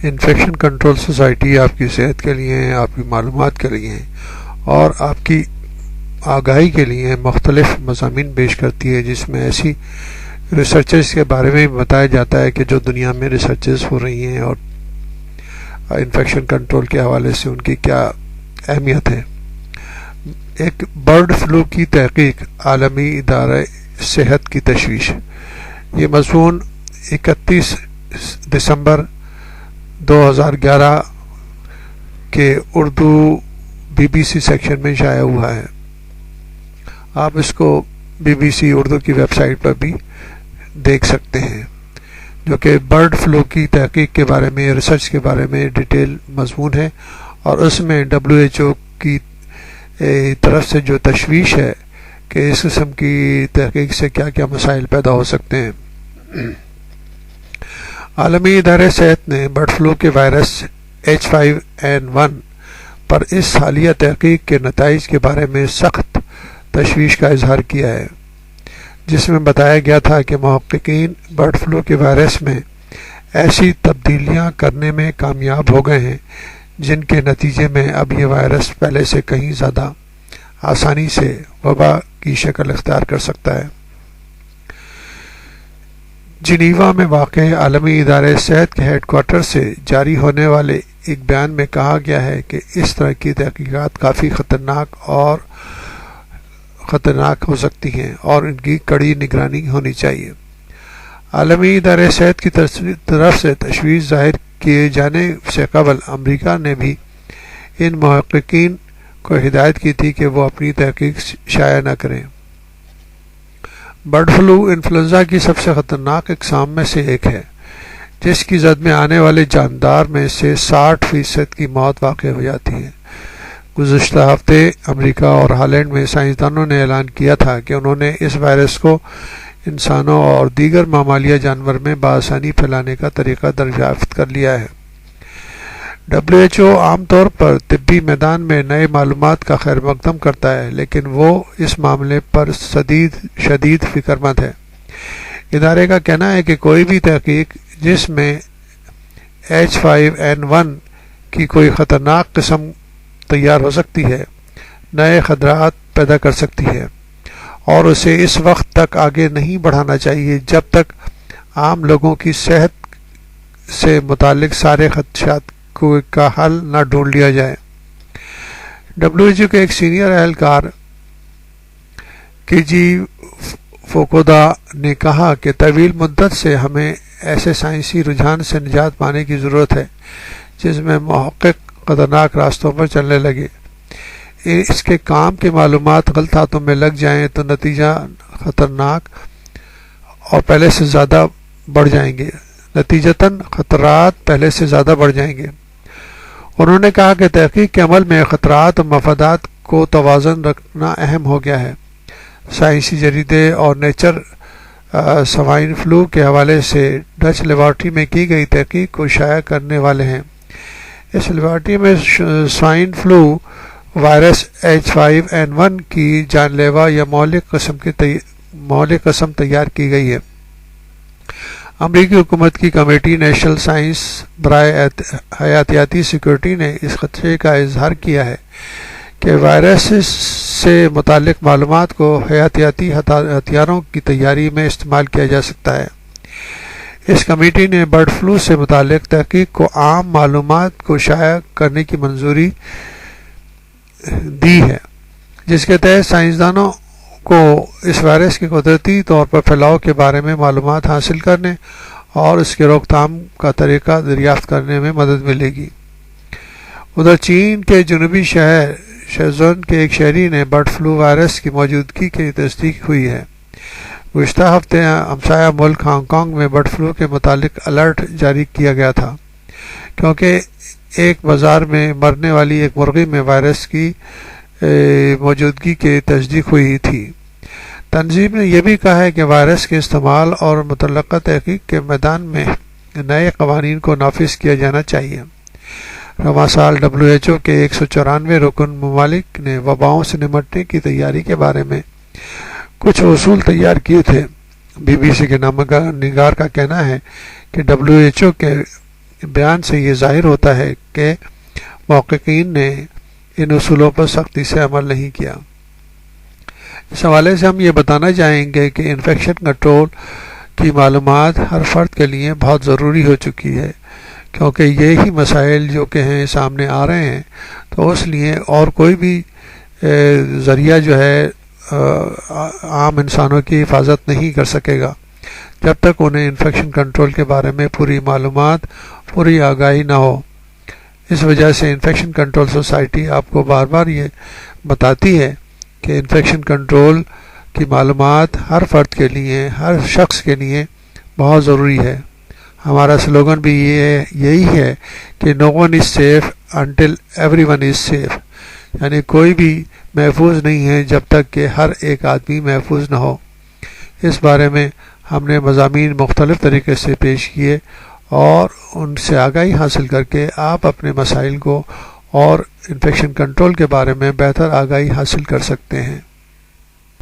Infection control society آپ کی صحت کے لیے ہیں، آپ کی معلومات کے لیے ہیں اور آپ کی آگاہی کے لیے مختلف مضامین پیش کرتی ہے، جس میں ایسی ریسرچز کے بارے میں بتایا جاتا ہے کہ جو دنیا میں ریسرچز ہو رہی ہیں اور انفیکشن کنٹرول کے حوالے سے ان کی کیا اہمیت ہے۔ ایک برڈ فلو کی تحقیق، عالمی ادارہ صحت کی تشویش۔ یہ مضمون 31 دسمبر 2011 کے اردو BBC سیکشن میں شائع ہوا ہے۔ آپ اس کو BBC اردو کی ویب سائٹ پر بھی دیکھ سکتے ہیں، جو کہ برڈ فلو کی تحقیق کے بارے میں، ریسرچ کے بارے میں ڈیٹیل مضمون ہے، اور اس میں WHO کی طرف سے جو تشویش ہے کہ اس قسم کی تحقیق سے کیا کیا مسائل پیدا ہو سکتے ہیں۔ عالمی ادارہ صحت نے برڈ فلو کے وائرس H5N1 پر اس حالیہ تحقیق کے نتائج کے بارے میں سخت تشویش کا اظہار کیا ہے، جس میں بتایا گیا تھا کہ محققین برڈ فلو کے وائرس میں ایسی تبدیلیاں کرنے میں کامیاب ہو گئے ہیں جن کے نتیجے میں اب یہ وائرس پہلے سے کہیں زیادہ آسانی سے وبا کی شکل اختیار کر سکتا ہے۔ جنیوا میں واقع عالمی ادارہ صحت کے ہیڈ کوارٹر سے جاری ہونے والے ایک بیان میں کہا گیا ہے کہ اس طرح کی تحقیقات کافی خطرناک ہو سکتی ہیں اور ان کی کڑی نگرانی ہونی چاہیے۔ عالمی ادارہ صحت کی طرف سے تشویش ظاہر کیے جانے سے قبل امریکہ نے بھی ان محققین کو ہدایت کی تھی کہ وہ اپنی تحقیق شائع نہ کریں۔ برڈ فلو انفلوئنزا کی سب سے خطرناک اقسام میں سے ایک ہے، جس کی زد میں آنے والے جاندار میں سے 60% کی موت واقع ہو جاتی ہے۔ گزشتہ ہفتے امریکہ اور ہالینڈ میں سائنسدانوں نے اعلان کیا تھا کہ انہوں نے اس وائرس کو انسانوں اور دیگر ممالیہ جانور میں بآسانی پھیلانے کا طریقہ دریافت کر لیا ہے۔ WHO عام طور پر طبی میدان میں نئے معلومات کا خیر مقدم کرتا ہے، لیکن وہ اس معاملے پر شدید فکر مند ہے۔ ادارے کا کہنا ہے کہ کوئی بھی تحقیق جس میں H5N1 کی کوئی خطرناک قسم تیار ہو سکتی ہے، نئے خطرات پیدا کر سکتی ہے، اور اسے اس وقت تک آگے نہیں بڑھانا چاہیے جب تک عام لوگوں کی صحت سے متعلق سارے خدشات کا حل نہ ڈھونڈ لیا جائے۔ WHO کے ایک سینئر اہلکار کیجی فوکودا نے کہا کہ طویل مدت سے ہمیں ایسے سائنسی رجحان سے نجات پانے کی ضرورت ہے جس میں محقق خطرناک راستوں پر چلنے لگے۔ اس کے کام کی معلومات غلط ہاتھوں میں لگ جائیں تو نتیجہ خطرناک اور پہلے سے زیادہ بڑھ جائیں گے، نتیجتاً خطرات پہلے سے زیادہ بڑھ جائیں گے۔ انہوں نے کہا کہ تحقیق کے عمل میں خطرات اور مفادات کو توازن رکھنا اہم ہو گیا ہے۔ سائنسی جریدے اور نیچر سوائن فلو کے حوالے سے ڈچ لیبارٹری میں کی گئی تحقیق کو شائع کرنے والے ہیں۔ اس لیبارٹری میں سوائن فلو وائرس H5N1 کی جان لیوا یا مہلک قسم تیار کی گئی ہے۔ امریکی حکومت کی کمیٹی نیشنل سائنس برائے حیاتیاتی سیکورٹی نے اس خدشے کا اظہار کیا ہے کہ وائرس سے متعلق معلومات کو حیاتیاتی ہتھیاروں کی تیاری میں استعمال کیا جا سکتا ہے۔ اس کمیٹی نے برڈ فلو سے متعلق تحقیق کو عام معلومات کو شائع کرنے کی منظوری دی ہے، جس کے تحت سائنسدانوں کو اس وائرس کے قدرتی طور پر پھیلاؤ کے بارے میں معلومات حاصل کرنے اور اس کے روک تھام کا طریقہ دریافت کرنے میں مدد ملے گی۔ ادھر چین کے جنوبی شہر شیزون کے ایک شہری نے برڈ فلو وائرس کی موجودگی کی تصدیق ہوئی ہے۔ گزشتہ ہفتے ہمسایہ ملک ہانگ کانگ میں برڈ فلو کے متعلق الرٹ جاری کیا گیا تھا، کیونکہ ایک بازار میں مرنے والی ایک مرغی میں وائرس کی موجودگی کی تصدیق ہوئی تھی۔ تنظیم نے یہ بھی کہا ہے کہ وائرس کے استعمال اور متعلقہ تحقیق کے میدان میں نئے قوانین کو نافذ کیا جانا چاہیے۔ رواں سال WHO کے 194 رکن ممالک نے وباؤں سے نمٹنے کی تیاری کے بارے میں کچھ اصول تیار کیے تھے۔ BBC کے نامہ نگار کا کہنا ہے کہ WHO کے بیان سے یہ ظاہر ہوتا ہے کہ محققین نے ان اصولوں پر سختی سے عمل نہیں کیا۔ اس حوالے سے ہم یہ بتانا چاہیں گے کہ انفیکشن کنٹرول کی معلومات ہر فرد کے لیے بہت ضروری ہو چکی ہے، کیونکہ یہی مسائل جو کہ ہیں سامنے آ رہے ہیں، تو اس لیے اور کوئی بھی ذریعہ جو ہے عام انسانوں کی حفاظت نہیں کر سکے گا جب تک انہیں انفیکشن کنٹرول کے بارے میں پوری معلومات، پوری آگاہی نہ ہو۔ اس وجہ سے انفیکشن کنٹرول سوسائٹی آپ کو بار بار یہ بتاتی ہے کہ انفیکشن کنٹرول کی معلومات ہر فرد کے لیے، ہر شخص کے لیے بہت ضروری ہے۔ ہمارا سلوگن بھی یہی ہے کہ no one is safe until everyone is safe، یعنی کوئی بھی محفوظ نہیں ہے جب تک کہ ہر ایک آدمی محفوظ نہ ہو۔ اس بارے میں ہم نے مضامین مختلف طریقے سے پیش کیے اور ان سے آگاہی حاصل کر کے آپ اپنے مسائل کو اور انفیکشن کنٹرول کے بارے میں بہتر آگاہی حاصل کر سکتے ہیں۔